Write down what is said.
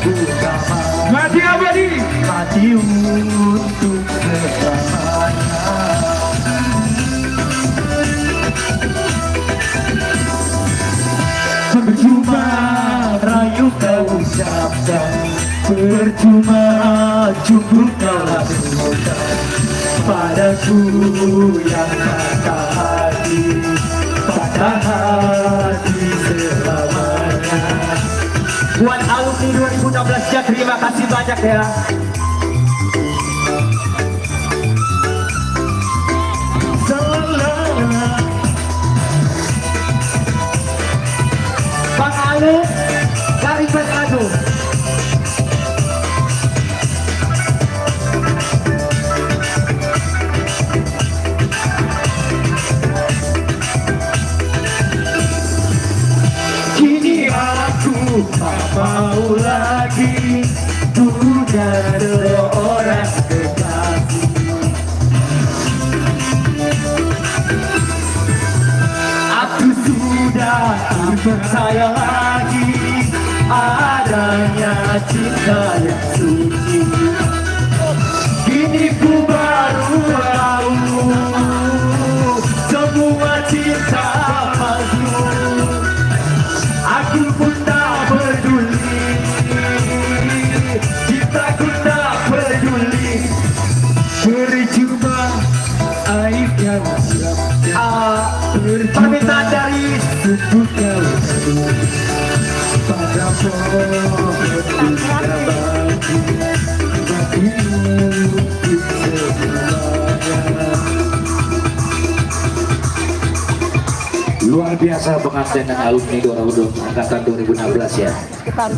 utama. Mati abadi. Mati untuk selamanya. Percuma rayu kau ucapkan, percuma cukup kau lakukan padaku yang patah hati selamanya. Buat alumni 2016 ya, terima kasih banyak ya. Bang Ale dari Manado. Kini aku tak mau lagi punya seorang kekasih. Aku sudah tak percaya lagi adanya cinta yang suci. Kini ku baru tahu semua cinta palsu. Aku pun tak peduli, cintaku tak peduli. Percuma aib yang permintaan dari suku kau pada pohon tidak bagi bagimu semuanya. Luar biasa pengantin alumni 2016 ya.